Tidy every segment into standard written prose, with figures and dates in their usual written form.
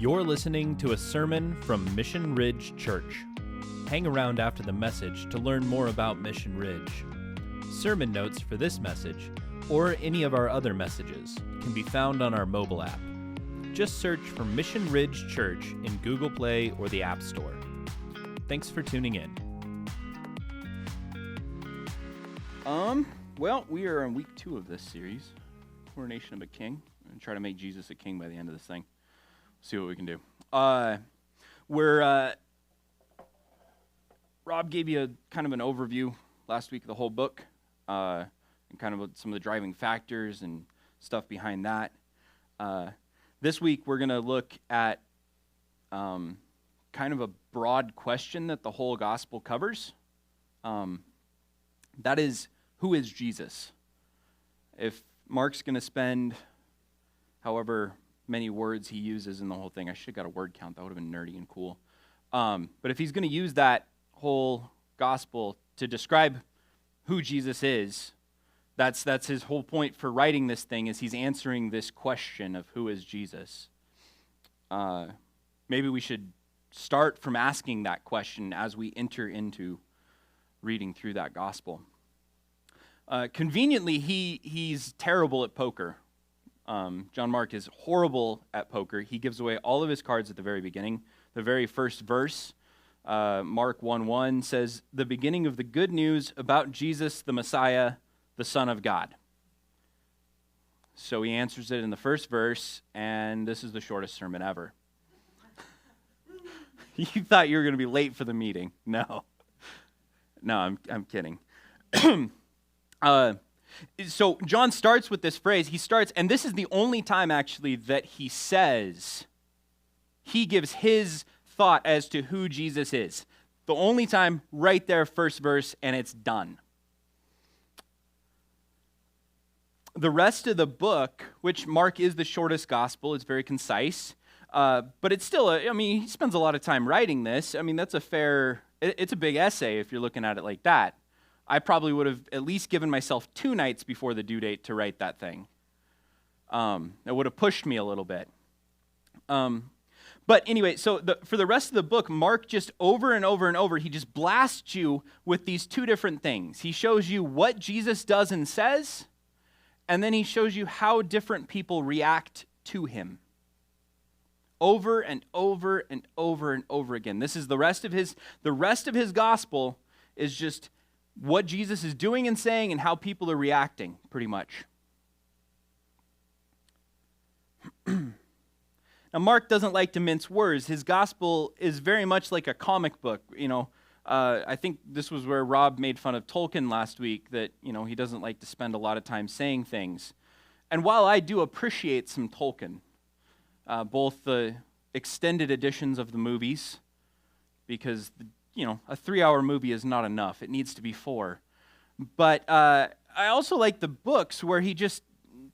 You're listening to a sermon from Mission Ridge Church. Hang around after the message to learn more about Mission Ridge. Sermon notes for this message, or any of our other messages, can be found on our mobile app. Just search for Mission Ridge Church in Google Play or the App Store. Thanks for tuning in. Well, we are in week 2 of this series, Coronation of a King. I'm going to try to make Jesus a king by the end of this thing. See what we can do. Rob gave you kind of an overview last week of the whole book, and kind of some of the driving factors and stuff behind that. This week we're going to look at kind of a broad question that the whole gospel covers. That is, who is Jesus? If Mark's going to spend however many words he uses in the whole thing, I should have got a word count, that would have been nerdy and cool. But if he's going to use that whole gospel to describe who Jesus is, that's his whole point for writing this thing, is he's answering this question of who is Jesus. Maybe we should start from asking that question as we enter into reading through that gospel. Conveniently, he's terrible at poker. John Mark is horrible at poker. He gives away all of his cards at the very beginning. The very first verse, Mark 1:1, says, "The beginning of the good news about Jesus, the Messiah, the Son of God." So he answers it in the first verse, and this is the shortest sermon ever. You thought you were going to be late for the meeting. No, I'm kidding. So John starts with this phrase. He starts, and this is the only time actually that he gives his thought as to who Jesus is. The only time, right there, first verse, and it's done. The rest of the book, which Mark is the shortest gospel, is very concise, but it's still, he spends a lot of time writing this. That's it's a big essay if you're looking at it like that. I probably would have at least given myself 2 nights before the due date to write that thing. It would have pushed me a little bit. But anyway, so for the rest of the book, Mark just over and over and over, he just blasts you with these 2 different things. He shows you what Jesus does and says, and then he shows you how different people react to him. Over and over and over and over again. This is the rest of his gospel is just what Jesus is doing and saying and how people are reacting, pretty much. Now, Mark doesn't like to mince words. His gospel is very much like a comic book. I think this was where Rob made fun of Tolkien last week, that, he doesn't like to spend a lot of time saying things. And while I do appreciate some Tolkien, both the extended editions of the movies, because a 3-hour movie is not enough. It needs to be 4. But I also like the books where he just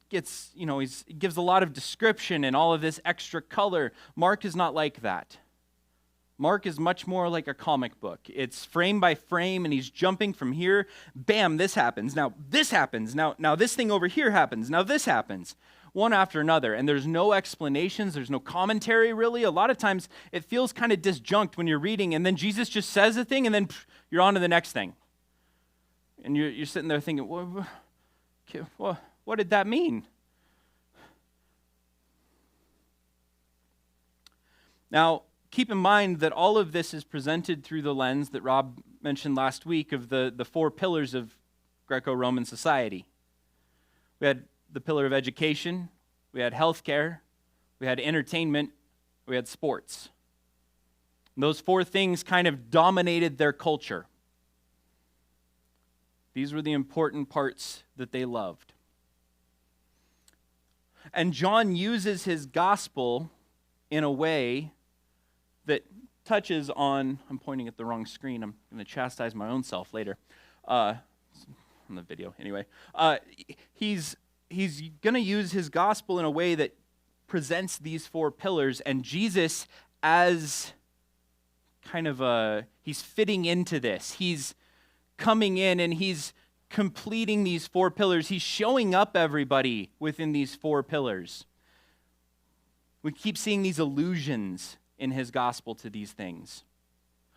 gets, he gives a lot of description and all of this extra color. Mark is not like that. Mark is much more like a comic book. It's frame by frame, and he's jumping from here. Bam, this happens. Now this happens. Now this thing over here happens. Now this happens. One after another, and there's no explanations, there's no commentary really. A lot of times it feels kind of disjunct when you're reading, and then Jesus just says a thing, and then you're on to the next thing. And you're sitting there thinking, what did that mean? Now, keep in mind that all of this is presented through the lens that Rob mentioned last week of the 4 pillars of Greco-Roman society. We had the pillar of education, we had healthcare, we had entertainment, we had sports. And those 4 things kind of dominated their culture. These were the important parts that they loved. And John uses his gospel in a way that touches on, I'm pointing at the wrong screen, I'm going to chastise my own self later, on the video anyway. He's going to use his gospel in a way that presents these 4 pillars, and Jesus as kind of he's fitting into this. He's coming in and he's completing these 4 pillars. He's showing up everybody within these 4 pillars. We keep seeing these allusions in his gospel to these things.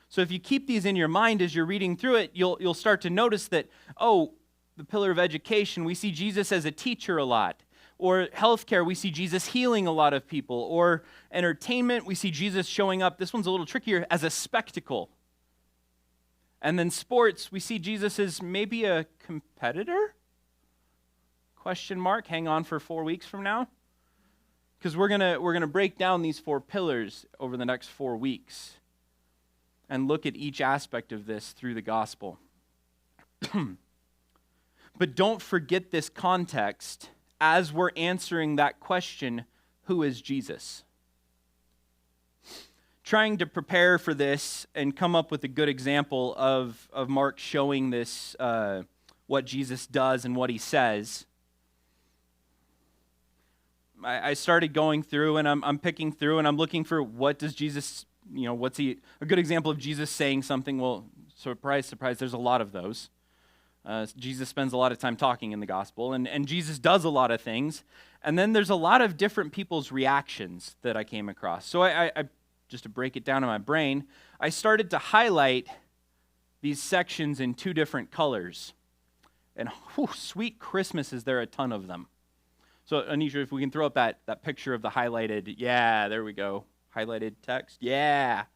So if you keep these in your mind as you're reading through it, you'll start to notice that, the pillar of education, we see Jesus as a teacher a lot. Or healthcare, we see Jesus healing a lot of people. Or entertainment, we see Jesus showing up, this one's a little trickier, as a spectacle. And then sports, we see Jesus as maybe a competitor? Question mark, hang on for 4 weeks from now. Because we're gonna break down these 4 pillars over the next 4 weeks and look at each aspect of this through the gospel. But don't forget this context as we're answering that question, who is Jesus? Trying to prepare for this and come up with a good example of Mark showing this, what Jesus does and what he says. I started going through and I'm picking through and I'm looking for what does Jesus, what's a good example of Jesus saying something? Well, surprise, surprise, there's a lot of those. Jesus spends a lot of time talking in the gospel, and Jesus does a lot of things. And then there's a lot of different people's reactions that I came across. So I just to break it down in my brain, I started to highlight these sections in 2 different colors. And sweet Christmas, is there a ton of them. So Anisha, if we can throw up that picture of the highlighted, yeah, there we go, highlighted text, yeah.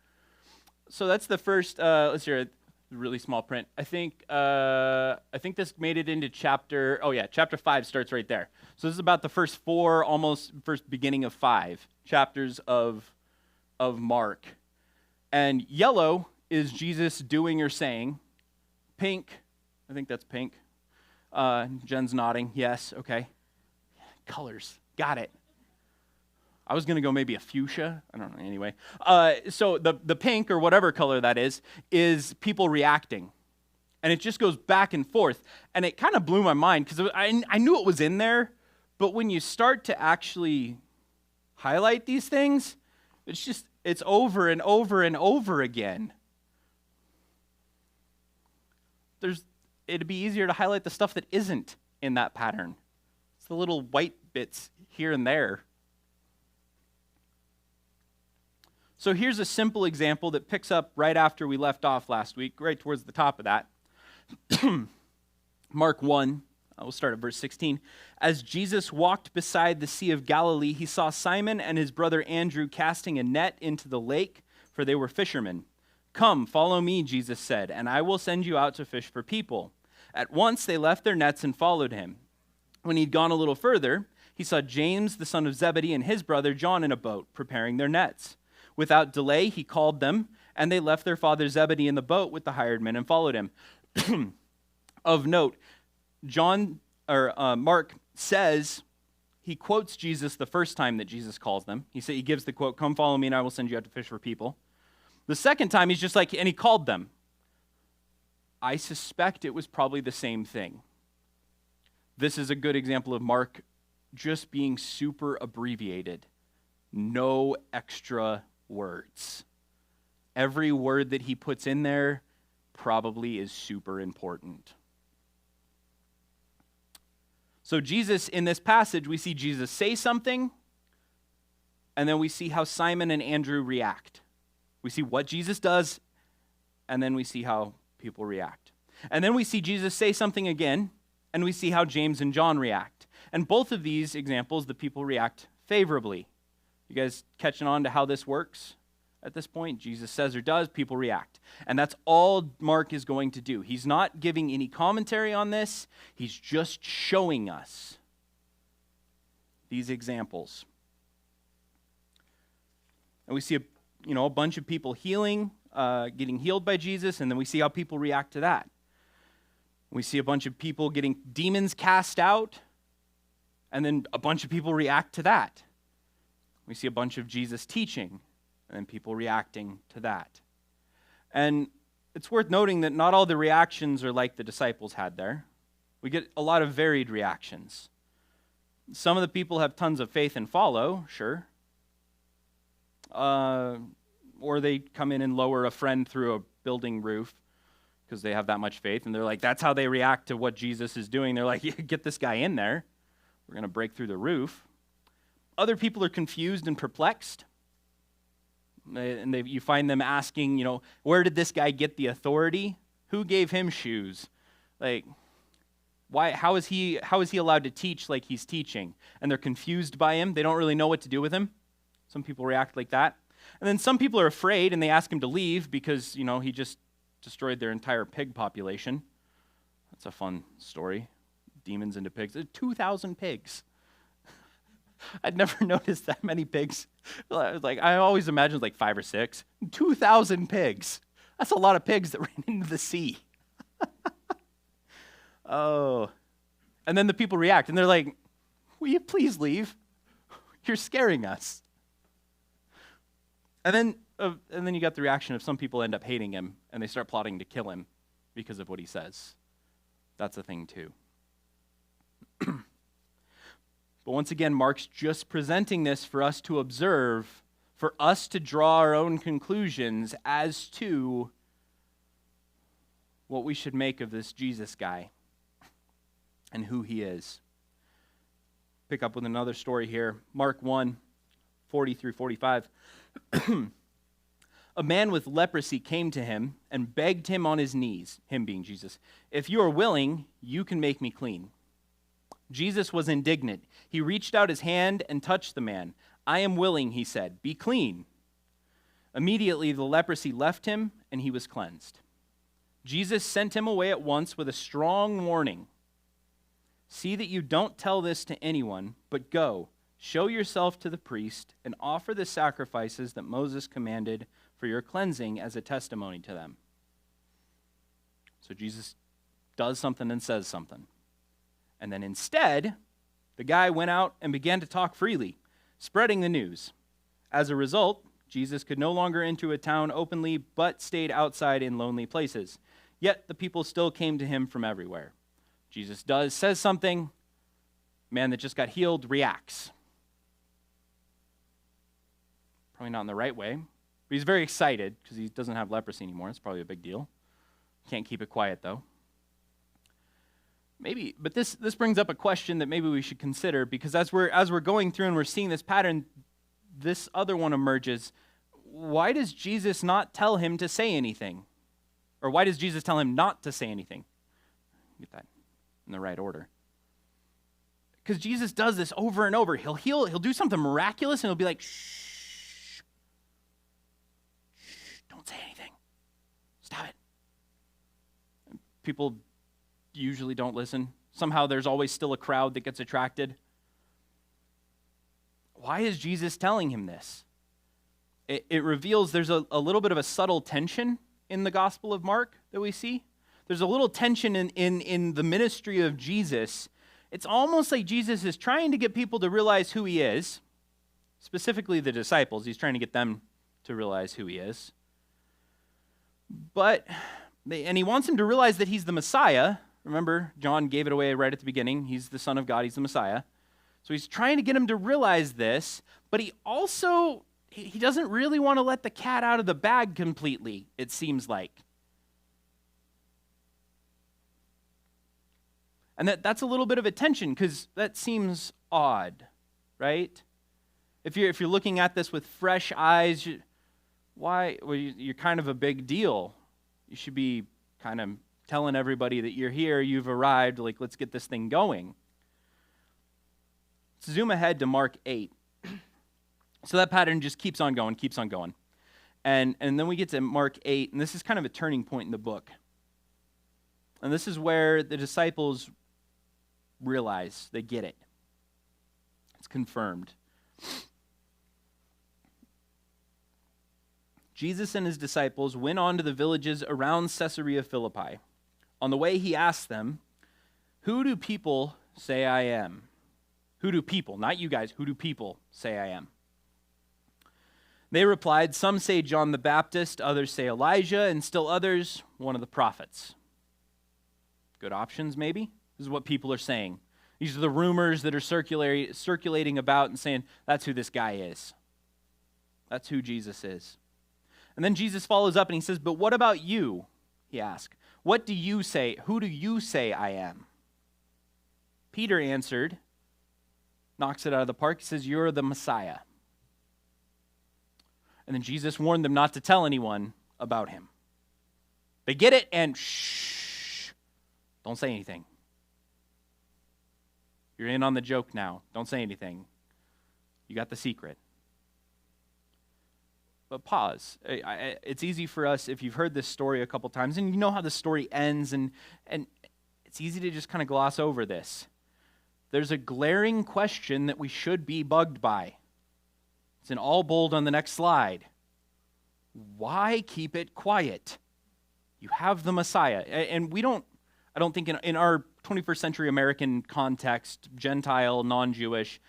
So that's the first, let's hear it. Really small print. I think this made it into chapter 5 starts right there. So this is about the first 4, almost first beginning of 5 chapters of Mark. And yellow is Jesus doing or saying. Pink, I think that's pink. Jen's nodding. Yes, okay. Colors, got it. I was going to go maybe a fuchsia. I don't know, anyway. So the pink, or whatever color that is people reacting. And it just goes back and forth. And it kind of blew my mind, because I knew it was in there, but when you start to actually highlight these things, it's over and over and over again. It'd be easier to highlight the stuff that isn't in that pattern. It's the little white bits here and there. So here's a simple example that picks up right after we left off last week, right towards the top of that. Mark 1, we'll start at verse 16. As Jesus walked beside the Sea of Galilee, he saw Simon and his brother Andrew casting a net into the lake, for they were fishermen. "Come, follow me," Jesus said, "and I will send you out to fish for people." At once they left their nets and followed him. When he'd gone a little further, he saw James, the son of Zebedee, and his brother John in a boat, preparing their nets. Without delay, he called them, and they left their father Zebedee in the boat with the hired men and followed him. Of note, Mark says, he quotes Jesus the first time that Jesus calls them. He gives the quote, "Come follow me and I will send you out to fish for people." The second time, he's just like, and he called them. I suspect it was probably the same thing. This is a good example of Mark just being super abbreviated. No extra words. Every word that he puts in there probably is super important. So Jesus, in this passage, we see Jesus say something, and then we see how Simon and Andrew react. We see what Jesus does, and then we see how people react. And then we see Jesus say something again, and we see how James and John react. And both of these examples, the people react favorably. You guys catching on to how this works at this point? Jesus says or does, people react. And that's all Mark is going to do. He's not giving any commentary on this. He's just showing us these examples. And we see a bunch of people getting healed by Jesus, and then we see how people react to that. We see a bunch of people getting demons cast out, and then a bunch of people react to that. We see a bunch of Jesus teaching, and then people reacting to that. And it's worth noting that not all the reactions are like the disciples had there. We get a lot of varied reactions. Some of the people have tons of faith and follow, sure. Or they come in and lower a friend through a building roof because they have that much faith, and they're like, that's how they react to what Jesus is doing. They're like, yeah, get this guy in there. We're going to break through the roof. Other people are confused and perplexed. And you find them asking, where did this guy get the authority? Who gave him shoes? Like, why? How is he allowed to teach like he's teaching? And they're confused by him. They don't really know what to do with him. Some people react like that. And then some people are afraid and they ask him to leave because, he just destroyed their entire pig population. That's a fun story. Demons into pigs. 2,000 pigs. I'd never noticed that many pigs. I always imagined like 5 or 6. 2,000 pigs. That's a lot of pigs that ran into the sea. Oh. And then the people react and they're like, will you please leave? You're scaring us. And then you got the reaction of some people end up hating him and they start plotting to kill him because of what he says. That's a thing too. But once again, Mark's just presenting this for us to observe, for us to draw our own conclusions as to what we should make of this Jesus guy and who he is. Pick up with another story here. Mark 1, 40 through 45. A man with leprosy came to him and begged him on his knees, him being Jesus, if you are willing, you can make me clean. Jesus was indignant. He reached out his hand and touched the man. I am willing, he said, be clean. Immediately the leprosy left him and he was cleansed. Jesus sent him away at once with a strong warning. See that you don't tell this to anyone, but go, show yourself to the priest and offer the sacrifices that Moses commanded for your cleansing as a testimony to them. So Jesus does something and says something. And then instead, the guy went out and began to talk freely, spreading the news. As a result, Jesus could no longer enter a town openly, but stayed outside in lonely places. Yet the people still came to him from everywhere. Jesus says something, man that just got healed reacts. Probably not in the right way, but he's very excited because he doesn't have leprosy anymore. It's probably a big deal. Can't keep it quiet though. Maybe, but this brings up a question that maybe we should consider, because as we're going through and we're seeing this pattern, this other one emerges. Why does Jesus not tell him to say anything? Or why does Jesus tell him not to say anything? Get that in the right order. Because Jesus does this over and over. He'll do something miraculous and he'll be like, shh, don't say anything. Stop it. And people usually don't listen. Somehow there's always still a crowd that gets attracted. Why is Jesus telling him this? It reveals there's a little bit of a subtle tension in the Gospel of Mark that we see. There's a little tension in the ministry of Jesus. It's almost like Jesus is trying to get people to realize who he is, specifically the disciples. He's trying to get them to realize who he is. And he wants them to realize that he's the Messiah. Remember, John gave it away right at the beginning. He's the Son of God. He's the Messiah. So he's trying to get them to realize this, but he doesn't really want to let the cat out of the bag completely, it seems like. And that's a little bit of a tension, because that seems odd, right? If you're looking at this with fresh eyes, why? Well, you're kind of a big deal. You should be kind of telling everybody that you're here, you've arrived, like, let's get this thing going. Let's zoom ahead to Mark 8. So that pattern just keeps on going. And then we get to Mark 8, and this is kind of a turning point in the book. And this is where the disciples realize they get it. It's confirmed. Jesus and his disciples went on to the villages around Caesarea Philippi. On the way, he asked them, "Who do people say I am?" Who do people, not you guys, who do people say I am? They replied, "Some say John the Baptist, others say Elijah, and still others, one of the prophets." Good options, maybe? This is what people are saying. These are the rumors that are circulating about and saying, that's who this guy is. That's who Jesus is. And then Jesus follows up and he says, "But what about you?" he asked. "What do you say? Who do you say I am?" Peter answered, knocks it out of the park. He says, "You're the Messiah." And then Jesus warned them not to tell anyone about him. They get it, and shh, don't say anything. You're in on the joke now. Don't say anything. You got the secret. But pause. It's easy for us, if you've heard this story a couple times, and you know how the story ends, and it's easy to just kind of gloss over this. There's a glaring question that we should be bugged by. It's in all bold on the next slide. Why keep it quiet? You have the Messiah. And I don't think in our 21st century American context, Gentile, non-Jewish,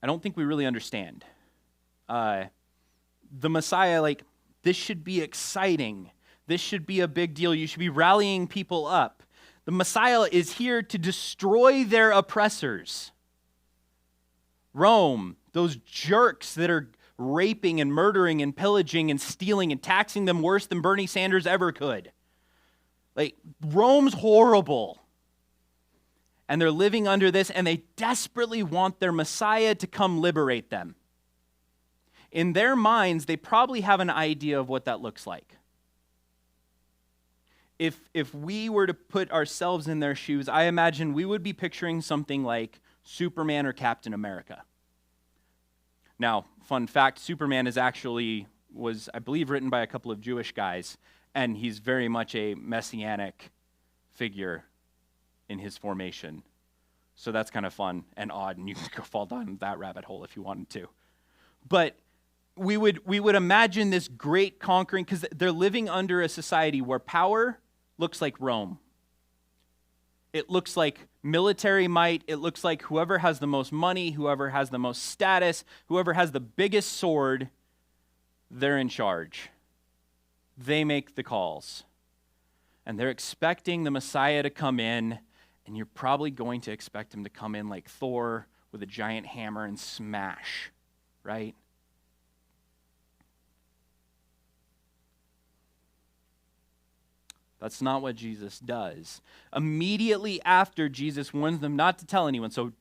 I don't think we really understand. The Messiah, this should be exciting. This should be a big deal. You should be rallying people up. The Messiah is here to destroy their oppressors. Rome, those jerks that are raping and murdering and pillaging and stealing and taxing them worse than Bernie Sanders ever could. Rome's horrible. And they're living under this, and they desperately want their Messiah to come liberate them. In their minds, they probably have an idea of what that looks like. If we were to put ourselves in their shoes, I imagine we would be picturing something like Superman or Captain America. Now, fun fact, Superman was, I believe, written by a couple of Jewish guys, and he's very much a messianic figure in his formation. So that's kind of fun and odd, and you can go fall down that rabbit hole if you wanted to. But we would imagine this great conquering, because they're living under a society where power looks like Rome. It looks like military might. It looks like whoever has the most money, whoever has the most status, whoever has the biggest sword, they're in charge. They make the calls. And they're expecting the Messiah to come in, and you're probably going to expect him to come in like Thor with a giant hammer and smash, right? That's not what Jesus does. Immediately after Jesus warns them not to tell anyone. So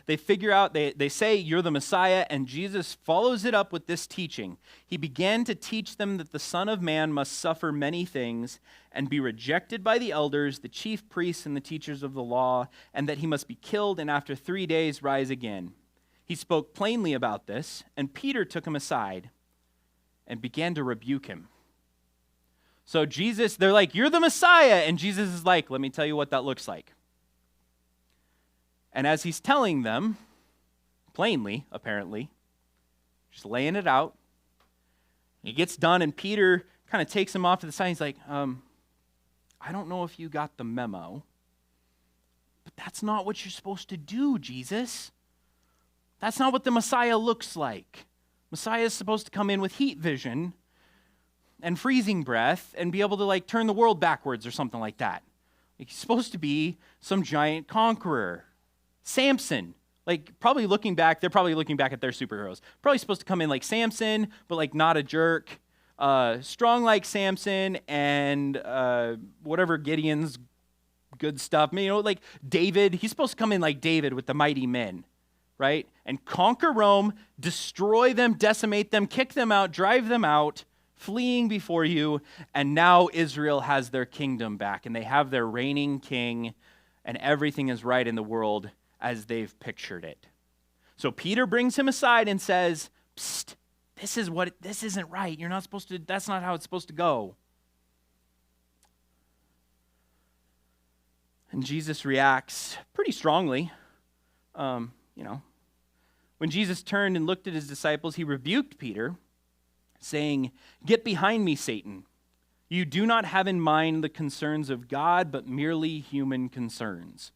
they figure out, they say, "You're the Messiah," and Jesus follows it up with this teaching. He began to teach them that the Son of Man must suffer many things and be rejected by the elders, the chief priests, and the teachers of the law, and that he must be killed and after 3 days rise again. He spoke plainly about this, and Peter took him aside and began to rebuke him. So they're like, "You're the Messiah." And Jesus is like, "Let me tell you what that looks like." And as he's telling them, plainly, apparently, just laying it out, he gets done, and Peter kind of takes him off to the side. He's like, "I don't know if you got the memo, but that's not what you're supposed to do, Jesus. That's not what the Messiah looks like. Messiah is supposed to come in with heat vision and freezing breath and be able to turn the world backwards or something like that. He's supposed to be some giant conqueror. Samson, probably looking back, they're probably looking back at their superheroes. Probably supposed to come in like Samson, but not a jerk. Strong like Samson, and whatever Gideon's good stuff. David, he's supposed to come in like David with the mighty men, right? And conquer Rome, destroy them, decimate them, kick them out, drive them out, fleeing before you, and now Israel has their kingdom back, and they have their reigning king, and everything is right in the world as they've pictured it. So Peter brings him aside and says, "Psst, this isn't right. You're not supposed to, that's not how it's supposed to go." And Jesus reacts pretty strongly. When Jesus turned and looked at his disciples, he rebuked Peter, saying, "Get behind me, Satan. You do not have in mind the concerns of God, but merely human concerns."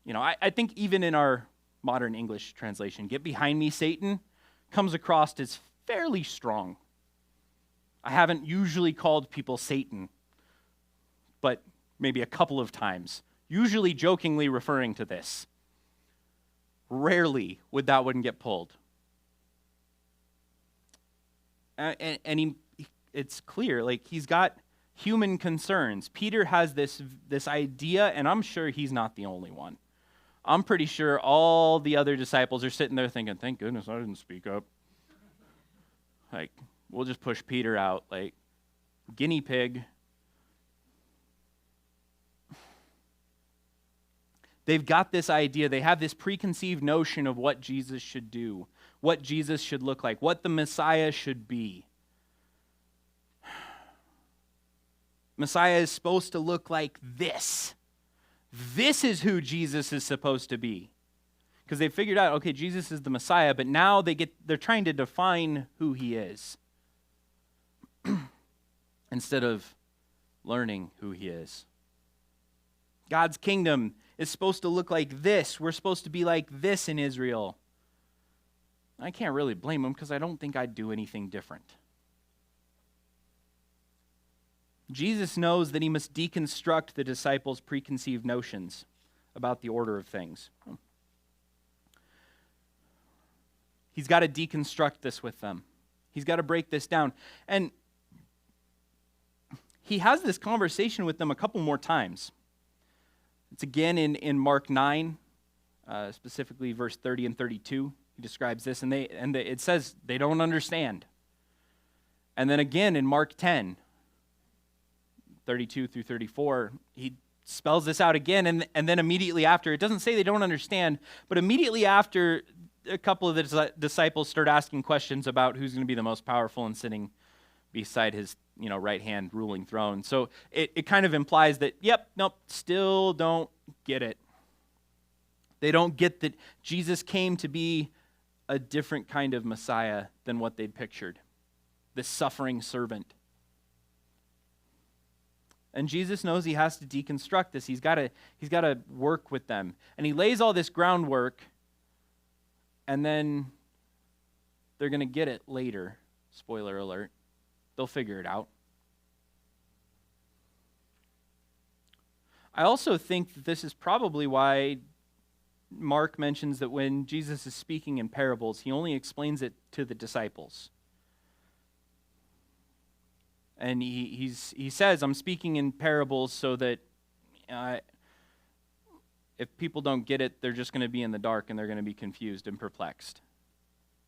I think even in our modern English translation, "Get behind me, Satan," comes across as fairly strong. I haven't usually called people Satan, but maybe a couple of times, usually jokingly referring to this. Rarely would that one get pulled. And it's clear, he's got human concerns. Peter has this idea, and I'm sure he's not the only one. I'm pretty sure all the other disciples are sitting there thinking, thank goodness I didn't speak up. Like, we'll just push Peter out, like, guinea pig. They've got this idea, they have this preconceived notion of what Jesus should do, what Jesus should look like, what the Messiah should be. Messiah is supposed to look like this. This is who Jesus is supposed to be. Because they figured out, okay, Jesus is the Messiah, but now they're trying to define who he is instead of learning who he is. God's kingdom is supposed to look like this. We're supposed to be like this in Israel. I can't really blame them because I don't think I'd do anything different. Jesus knows that he must deconstruct the disciples' preconceived notions about the order of things. He's got to deconstruct this with them. He's got to break this down. And he has this conversation with them a couple more times. It's again in Mark 9, specifically verse 30 and 32. He describes this, and it says they don't understand. And then again in Mark 10, 32 through 34, he spells this out again, and then immediately after, it doesn't say they don't understand, but immediately after, a couple of the disciples start asking questions about who's going to be the most powerful and sitting beside his right hand ruling throne. So it kind of implies that, still don't get it. They don't get that Jesus came to be a different kind of Messiah than what they'd pictured. This suffering servant. And Jesus knows he has to deconstruct this. He's got to work with them. And he lays all this groundwork, and then they're going to get it later. Spoiler alert. They'll figure it out. I also think that this is probably why Mark mentions that when Jesus is speaking in parables, he only explains it to the disciples. And he says, I'm speaking in parables so that if people don't get it, they're just going to be in the dark and they're going to be confused and perplexed.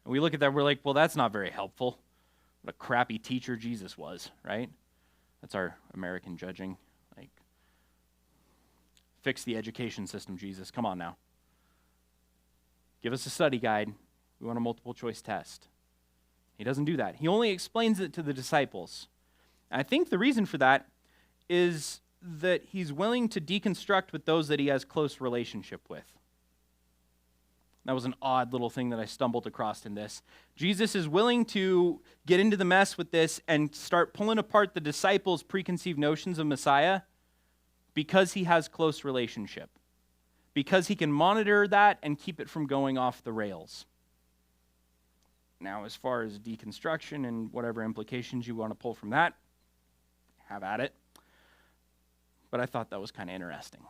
And we look at that, we're like, well, that's not very helpful. What a crappy teacher Jesus was, right? That's our American judging. Like, fix the education system, Jesus. Come on now. Give us a study guide. We want a multiple choice test. He doesn't do that. He only explains it to the disciples. And I think the reason for that is that he's willing to deconstruct with those that he has close relationship with. That was an odd little thing that I stumbled across in this. Jesus is willing to get into the mess with this and start pulling apart the disciples' preconceived notions of Messiah because he has close relationship. Because he can monitor that and keep it from going off the rails. Now, as far as deconstruction and whatever implications you want to pull from that, have at it. But I thought that was kind of interesting.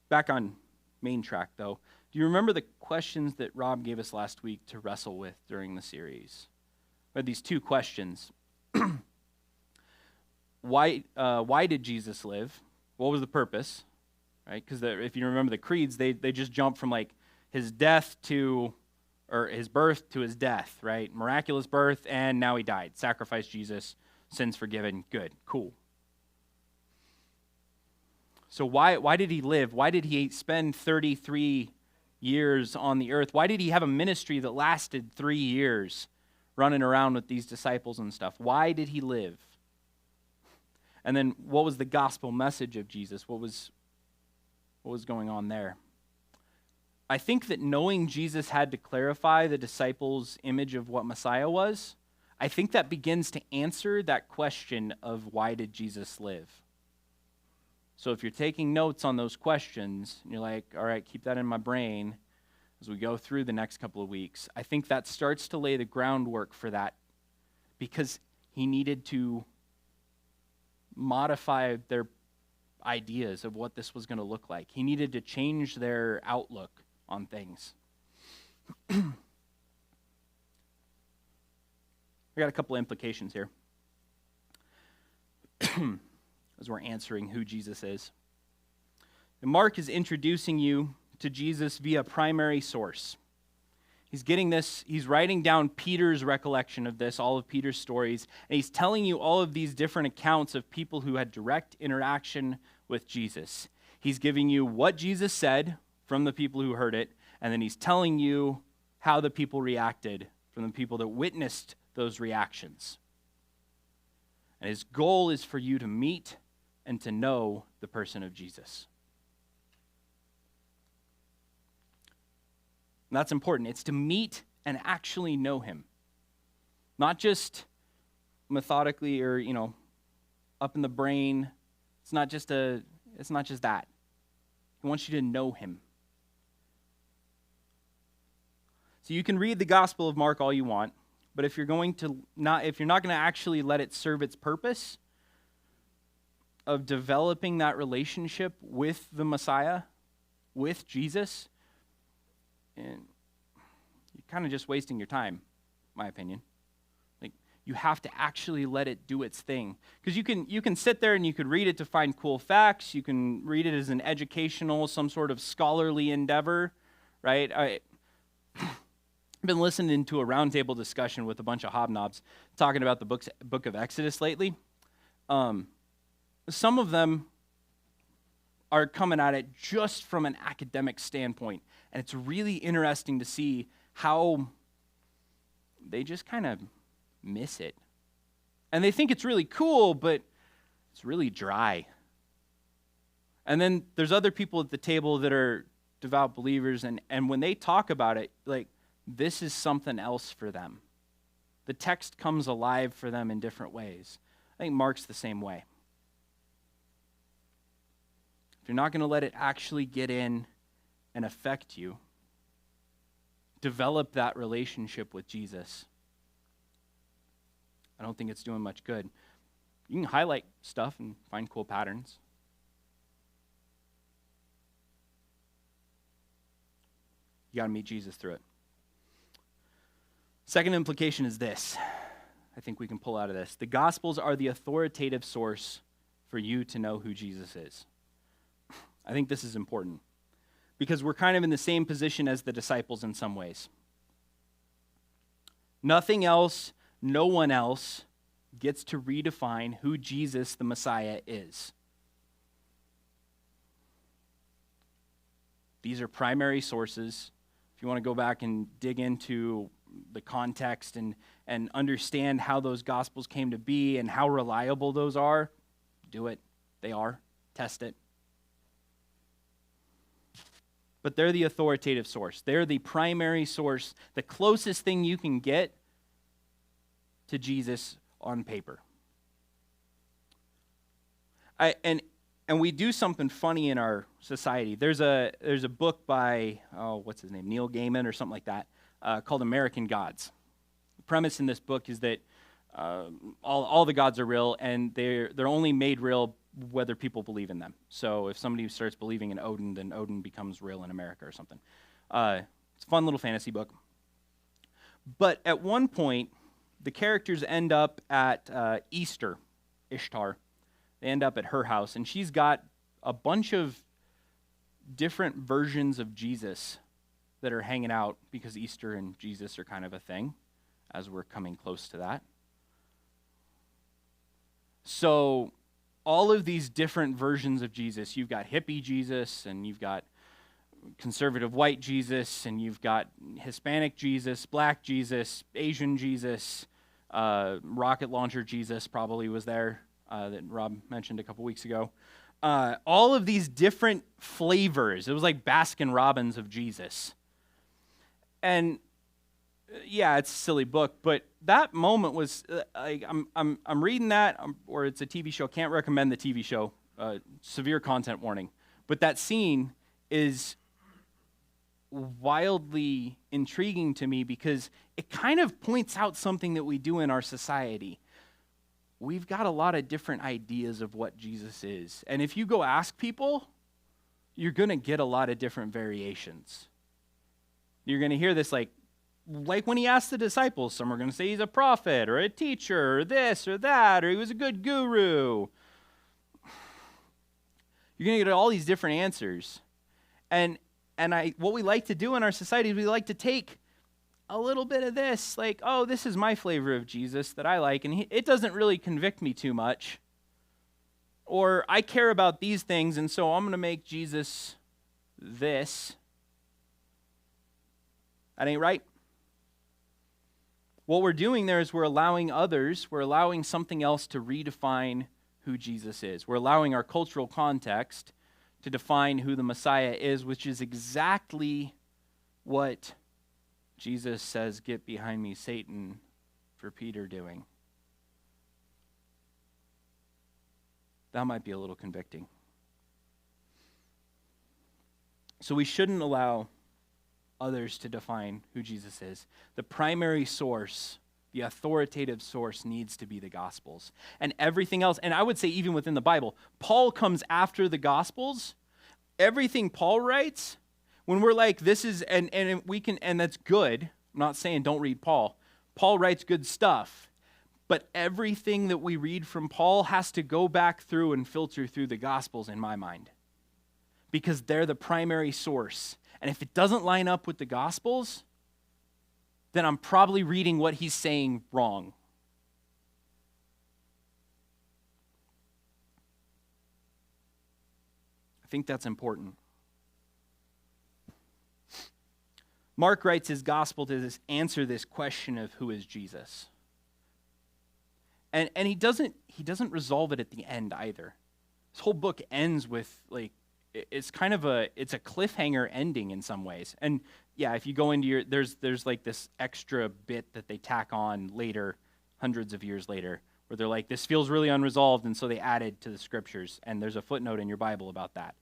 Back on main track, though, do you remember the questions that Rob gave us last week to wrestle with during the series? We had these two questions. Why did Jesus live? What was the purpose? Right? Because if you remember the creeds, they just jump from like his death to, or his birth to his death, right? Miraculous birth, and now he died. Sacrifice Jesus, sins forgiven, good, cool. So why did he live? Why did he spend 33 years on the earth? Why did he have a ministry that lasted 3 years running around with these disciples and stuff? Why did he live? And then what was the gospel message of Jesus? What was going on there? I think that knowing Jesus had to clarify the disciples' image of what Messiah was, I think that begins to answer that question of why did Jesus live? So if you're taking notes on those questions, and you're like, all right, keep that in my brain as we go through the next couple of weeks, I think that starts to lay the groundwork for that because he needed to modify their ideas of what this was going to look like. He needed to change their outlook on things. I got a couple of implications here. as we're answering who Jesus is. And Mark is introducing you to Jesus via primary source. He's writing down Peter's recollection of this, all of Peter's stories, and he's telling you all of these different accounts of people who had direct interaction with Jesus. He's giving you what Jesus said from the people who heard it, and then he's telling you how the people reacted from the people that witnessed those reactions. And his goal is for you to meet and to know the person of Jesus. And that's important. It's to meet and actually know him. Not just methodically or, up in the brain. It's not just that. He wants you to know him. So you can read the Gospel of Mark all you want, but if you're not going to actually let it serve its purpose of developing that relationship with the Messiah, with Jesus, and you're kind of just wasting your time, in my opinion. Like, you have to actually let it do its thing. Because you can sit there and you could read it to find cool facts. You can read it as an educational, some sort of scholarly endeavor, right? I've been listening to a roundtable discussion with a bunch of hobnobs talking about the book of Exodus lately. Some of them are coming at it just from an academic standpoint. And it's really interesting to see how they just kind of miss it. And they think it's really cool, but it's really dry. And then there's other people at the table that are devout believers, and when they talk about it, like, this is something else for them. The text comes alive for them in different ways. I think Mark's the same way. If you're not going to let it actually get in and affect you, develop that relationship with Jesus, I don't think it's doing much good. You can highlight stuff and find cool patterns. You got to meet Jesus through it. Second implication is this. I think we can pull out of this. The Gospels are the authoritative source for you to know who Jesus is. I think this is important because we're kind of in the same position as the disciples in some ways. Nothing else, no one else gets to redefine who Jesus, the Messiah, is. These are primary sources. If you want to go back and dig into the context and understand how those Gospels came to be and how reliable those are, do it. They are. Test it. But they're the authoritative source. They're the primary source, the closest thing you can get to Jesus on paper. And we do something funny in our society. There's a book by, what's his name, Neil Gaiman or something like that, called American Gods. The premise in this book is that all the gods are real, and they're only made real whether people believe in them. So if somebody starts believing in Odin, then Odin becomes real in America or something. It's a fun little fantasy book. But at one point, the characters end up at Ishtar. They end up at her house, and she's got a bunch of different versions of Jesus that are hanging out because Easter and Jesus are kind of a thing as we're coming close to that. So all of these different versions of Jesus, you've got hippie Jesus, and you've got conservative white Jesus, and you've got Hispanic Jesus, black Jesus, Asian Jesus, rocket launcher Jesus probably was there that Rob mentioned a couple weeks ago. All of these different flavors. It was like Baskin Robbins of Jesus. And yeah, it's a silly book, but that moment was like I'm reading that, or it's a TV show. Can't recommend the TV show. Severe content warning. But that scene is wildly intriguing to me because it kind of points out something that we do in our society. We've got a lot of different ideas of what Jesus is. And if you go ask people, you're going to get a lot of different variations. You're going to hear this like when he asked the disciples, some are going to say he's a prophet or a teacher or this or that, or he was a good guru. You're going to get all these different answers. And what we like to do in our society is we like to take a little bit of this, like, oh, this is my flavor of Jesus that I like, and it doesn't really convict me too much. Or I care about these things, and so I'm going to make Jesus this. That ain't right. What we're doing there is we're allowing something else to redefine who Jesus is. We're allowing our cultural context to define who the Messiah is, which is exactly what Jesus says, "Get behind me, Satan," for Peter doing. That might be a little convicting. So we shouldn't allow others to define who Jesus is. The primary source, the authoritative source, needs to be the Gospels. And everything else, and I would say even within the Bible, Paul comes after the Gospels. Everything Paul writes, when we're like, this is, and we can, and that's good. I'm not saying don't read Paul. Paul writes good stuff. But everything that we read from Paul has to go back through and filter through the Gospels in my mind, because they're the primary source. And if it doesn't line up with the Gospels, then I'm probably reading what he's saying wrong. I think that's important. Mark writes his gospel to answer this question of who is Jesus. And he doesn't resolve it at the end either. This whole book ends with, like, it's a cliffhanger ending in some ways. And yeah, if you go into there's like this extra bit that they tack on later, hundreds of years later, where they're like, this feels really unresolved, and so they added to the scriptures, and there's a footnote in your Bible about that.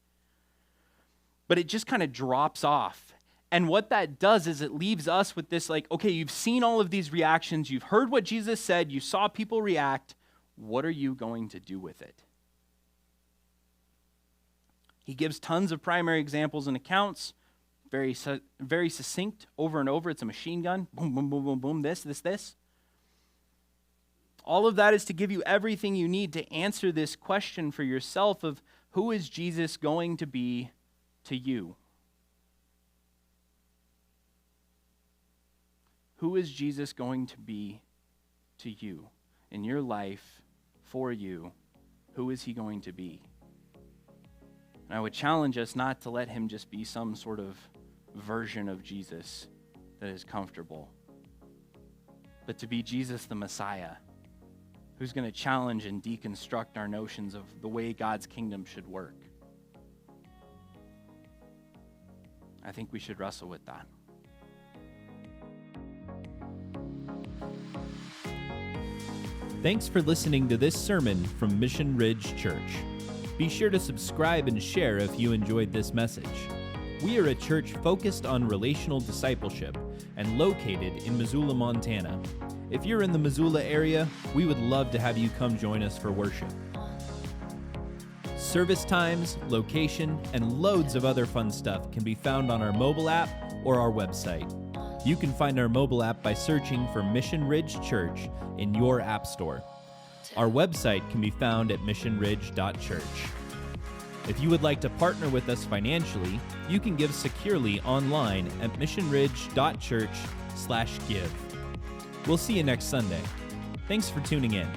But it just kind of drops off. And what that does is it leaves us with this, like, okay, you've seen all of these reactions, you've heard what Jesus said, you saw people react, what are you going to do with it? He gives tons of primary examples and accounts, very succinct, over and over. It's a machine gun, boom, boom, boom, boom, boom, this. All of that is to give you everything you need to answer this question for yourself of who is Jesus going to be to you? Who is Jesus going to be to you in your life, for you? Who is he going to be? And I would challenge us not to let him just be some sort of version of Jesus that is comfortable, but to be Jesus the Messiah, who's going to challenge and deconstruct our notions of the way God's kingdom should work. I think we should wrestle with that. Thanks for listening to this sermon from Mission Ridge Church. Be sure to subscribe and share if you enjoyed this message. We are a church focused on relational discipleship and located in Missoula, Montana. If you're in the Missoula area, we would love to have you come join us for worship. Service times, location, and loads of other fun stuff can be found on our mobile app or our website. You can find our mobile app by searching for Mission Ridge Church in your app store. Our website can be found at missionridge.church. If you would like to partner with us financially, you can give securely online at missionridge.church/give. We'll see you next Sunday. Thanks for tuning in.